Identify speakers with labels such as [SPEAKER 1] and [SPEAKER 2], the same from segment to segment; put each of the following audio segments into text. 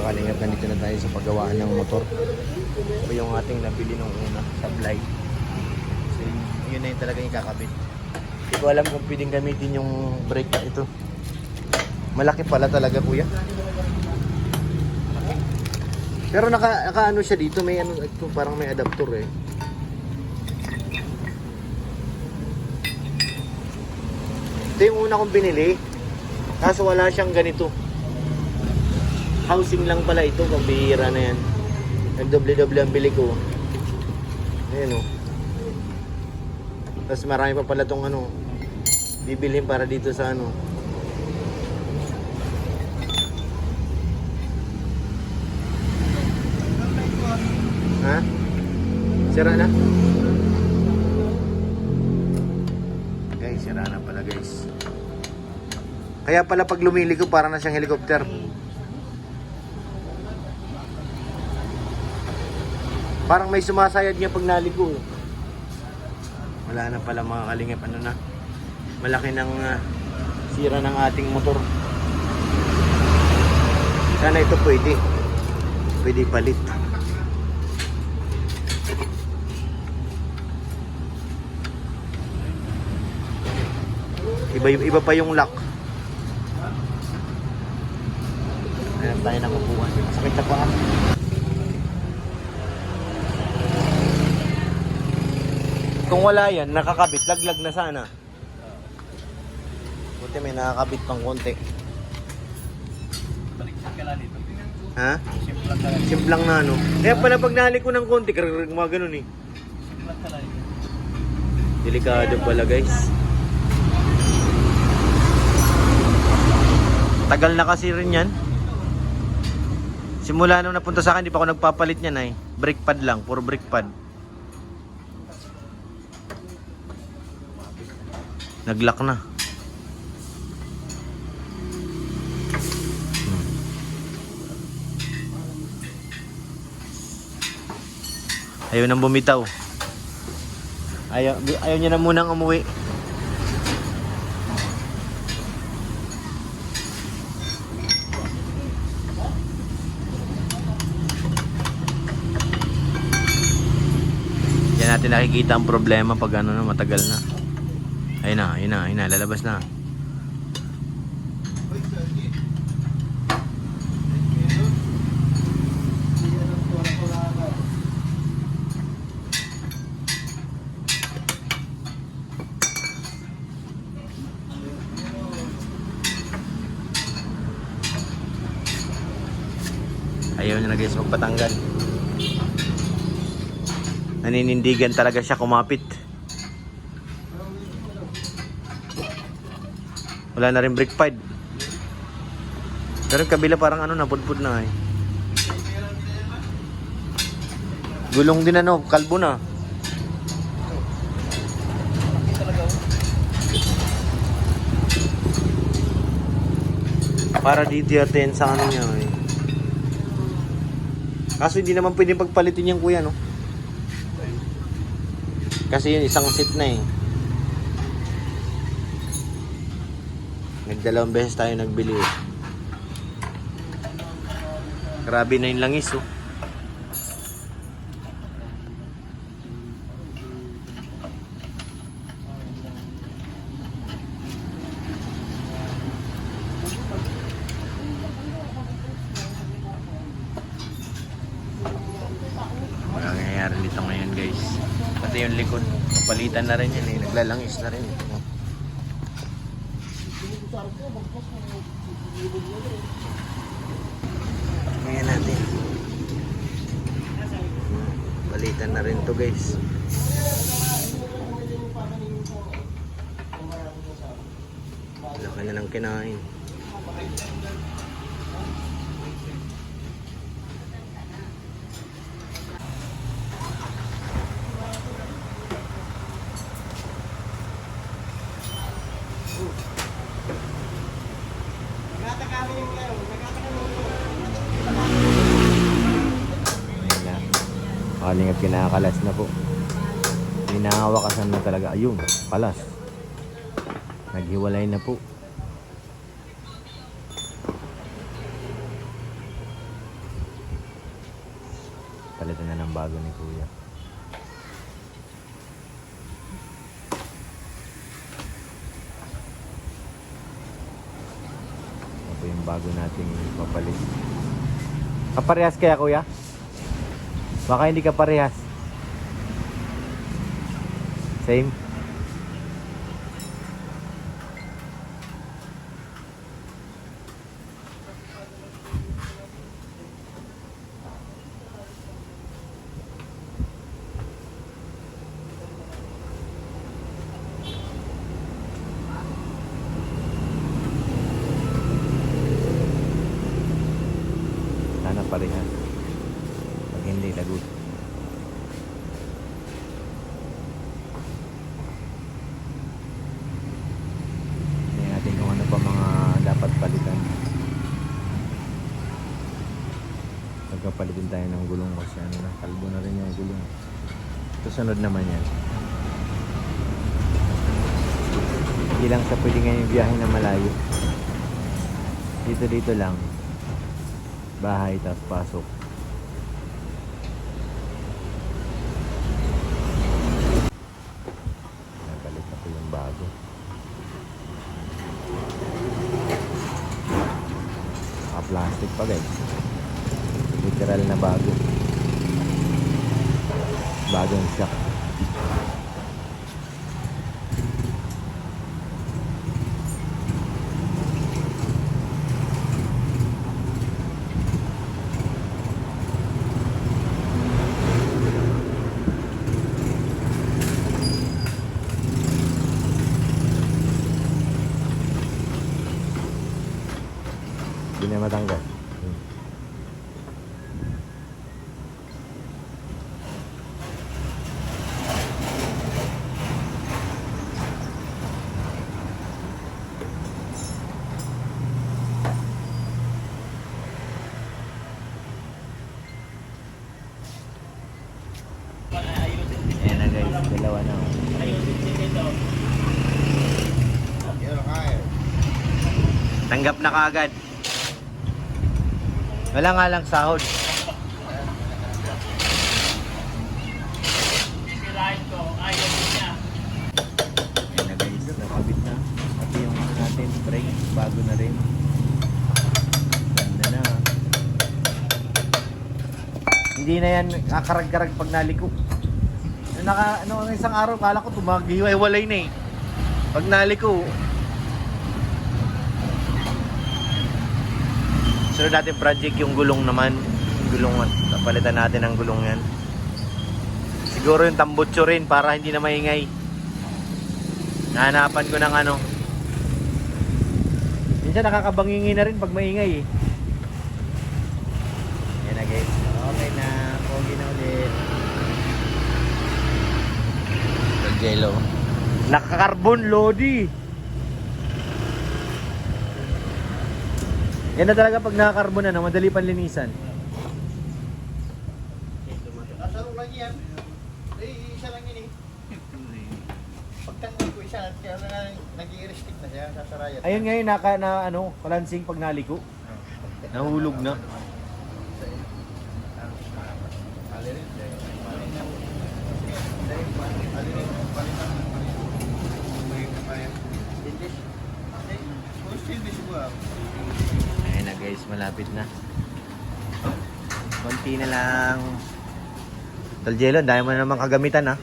[SPEAKER 1] kalingap, nandito na tayo sa paggawaan ng motor. Ito yung ating nabili nung una, supply. So yun na yung talaga yung kakabit. Hindi ko alam kung pwedeng gamitin yung brake pad ito. Malaki pala talaga kuya. Pero naka ano siya dito, may ano ito, parang may adapter eh. Ito yung una kong binili. Kaso wala siyang ganito. Housing lang pala ito, pambihira na yan. Nagdoble-doble ang bili ko. Ayan o. Tapos marami pa pala itong ano, bibilhin para dito sa ano. Ha? Sira na? Guys, sira na pala guys. Kaya pala pag lumili ko para na siyang helicopter. Parang may sumasayad niya pag naliko. Wala na pala mga kalingap, ano na. Malaki ng sira ng ating motor. Sana ito pwede. Pwede palit. Iba pa yung lock. Ayan tayo na mapuhan. Sakit na pa. Kung wala yan, nakakabit, laglag na sana. Buti may nakakabit pang konti.
[SPEAKER 2] Baliktad ka lang dito.
[SPEAKER 1] Ha?
[SPEAKER 2] Simplang ka lang.
[SPEAKER 1] Simplang na ano. Kaya pala pag nalik ko ng konti, mga ganun eh.
[SPEAKER 2] Simplang ka lang dito.
[SPEAKER 1] Delikado pala guys. Tagal na kasi rin yan. Simula nung napunta sa akin, di pa ako nagpapalit niyan ay. Brake pad lang, puro brake pad. Naglock na. Ayaw nang bumitaw. Ayaw niya na munang umuwi. Yan natin nakikita ang problema pag ano na matagal na. Ayun na, lalabas na. Ayaw niya na guys magpatanggal. Naninindigan talaga siya kumapit. Wala na rin brake pad. Pero yung kabila parang ano, napudpud na eh. Gulong din ano, kalbo na. Para dito yatin sa ano niya eh. Kaso hindi naman pwedeng pagpalitin yung kuya no. Kasi yun isang seat na eh. Nagdalawang beses tayo nagbili eh. Grabe na yung langis oh. Wala nangyayari dito ngayon guys. Pati yung likod, palitan na rin yan eh. Naglalangis na rin eh. Ngayon natin. Balitan na rin to guys. Laki na ng kinain. Kalingap kinakalas na po. Pinahawakasan na talaga. Ayun, kalas. Naghiwalay na po. Palitan na ng bago ni Kuya. Ito yung bago nating papalit. Kaparehas kaya Kuya? Baka hindi ka parehas. Same? Sana parehas. Pag hindi, lagot. Tingnan natin kung ano pa mga dapat palitan. Pagkapalitin tayo ng gulong kasi ano na, kalbo na rin yung gulong. Ito sunod naman yan. Hindi lang sa pwede ngayon biyahe na malayo. Dito lang. Bahay tapos pasok. Nagalit na ko yung bago. Naka-plastic pa guys. Literal na bago. Bagong shock. Hindi na matanggal. Ayan na guys, dalawa na. Tanggap na kaagad. Wala nga lang sahod.
[SPEAKER 2] Sisirahin ko, ayaw niya.
[SPEAKER 1] Ayan na guys, nakabit na. Pati yung ano natin, brake, bago na rin. Ganda na. Hindi na yan kakarag-karag pag naliko. Ang isang araw, kala ko tumagiwalay na eh. Pag naliko. Sunod natin project yung gulong naman. Gulong, napalitan natin ang gulong yan. Siguro yung tambutso rin para hindi na maingay. Nahanapan ko ng ano. Minsan nakakabangingi na rin pag maingay eh. Yan na guys. Okay na. Pogi na ulit. Jello. Naka-carbon Lodi. Yan na talaga pag naka-carbon na, madali panlinisan.
[SPEAKER 3] Nasaro lang yan. Isa lang yun eh. Pagtanggal ko isa, kaya nag-i-restrict na siya, sasarayan.
[SPEAKER 1] Ayun ngayon kalansing pag naliko. Nahulog na. Ayun na guys, malapit na. Konti na lang. Tol Jello, dahil mo na naman kagamitan ha.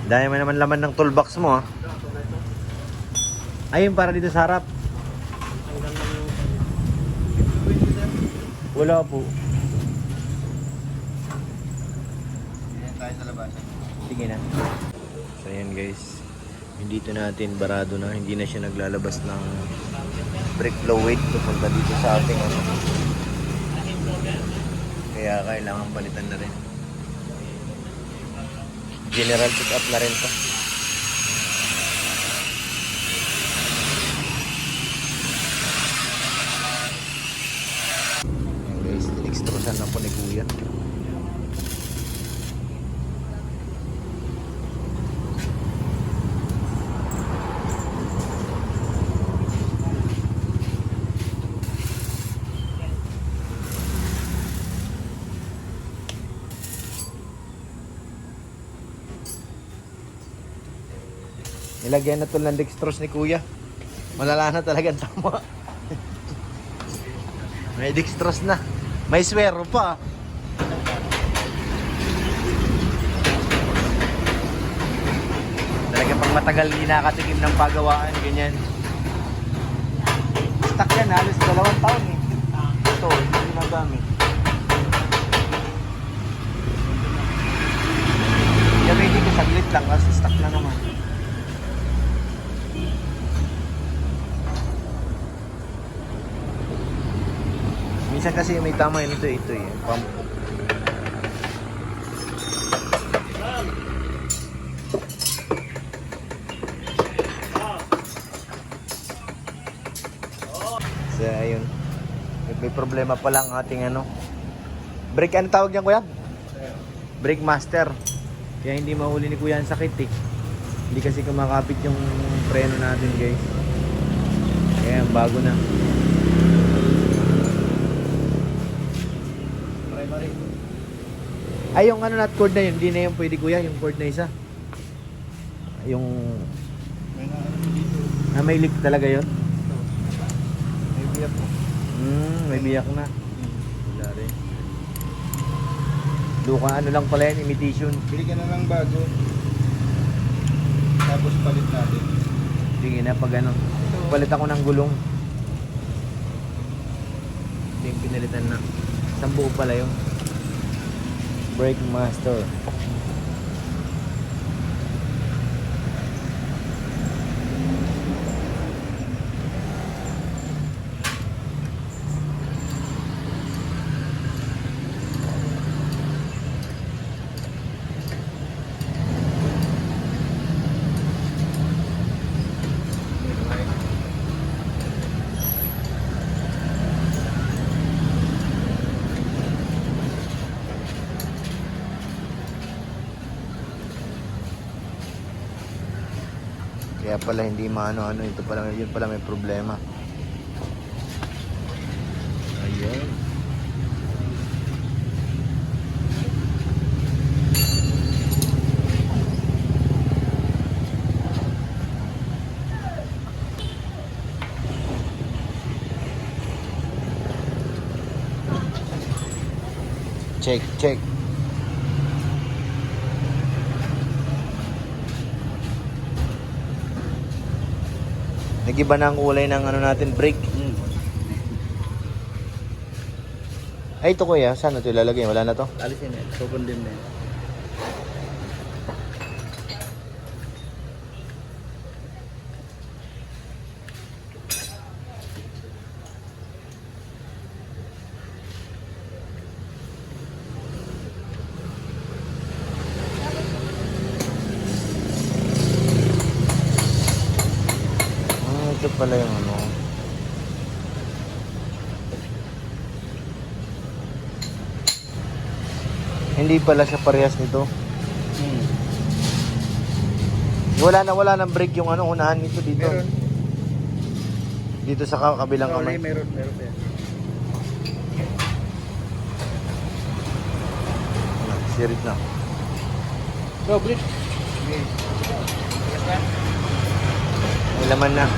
[SPEAKER 1] Dahil mo naman laman ng toolbox mo ha. Ayun para dito sa harap. Wala po.
[SPEAKER 3] Yan tayo sa labasan.
[SPEAKER 1] Sige na. So ayan guys. Yung dito natin barado na. Hindi na siya naglalabas ng brake fluid. Pupunta dito sa ating ano. Kaya kailangan palitan na rin. General pick up na rin to. Ayan guys, extrusan na po ni Kuya. Nilagyan na to ng dextrose ni kuya. Malala na talagang tama. May dextrose na. May swero pa. Talaga pang matagal di nakatikim ng pagawaan, ganyan. Stock yan, halos 2 taon eh. Ito, hindi ginagamit. Gamitin ko saglit lang kasi stock na naman. Minsan kasi may tama yun ito eh, pump. So ayun, may problema pa lang ating ano. Brake, ano tawag niyan kuya? Brake master. Kaya hindi mahuli ni kuya ang sakit eh. Hindi kasi kumakapit yung preno natin guys. Kaya bago na. Ay, yung ano nut cord na yun, hindi na yung pwede kuya, yung cord na isa. Yung... may leak talaga yun?
[SPEAKER 3] May biyak mo.
[SPEAKER 1] May biyak na. Wala rin. Duka, ano lang pala yan, imitation.
[SPEAKER 3] Bili ka na ng bago. Tapos palit natin.
[SPEAKER 1] Sige na, pag ano. Palit ako ng gulong. Hindi yung pinalitan na. Isang buo pala yun. Brake master. Kaya pala hindi maano-ano, ito pala, yun pala may problema. Ayun. Check, check. Nag-iba na ang kulay ng ano natin, brake. Ay, ito kuya, saan na ito ilalagay? Wala na to?
[SPEAKER 3] Alisin yan. Sobrang dim na yan.
[SPEAKER 1] Ito pala yung ano. Hindi pala siya parehas nito. Wala nang brake yung ano, unahan nito dito.
[SPEAKER 3] Meron.
[SPEAKER 1] Dito sa kabilang kamay.
[SPEAKER 3] Meron yan.
[SPEAKER 1] Sirit na.
[SPEAKER 3] Go, brake.
[SPEAKER 1] May laman na.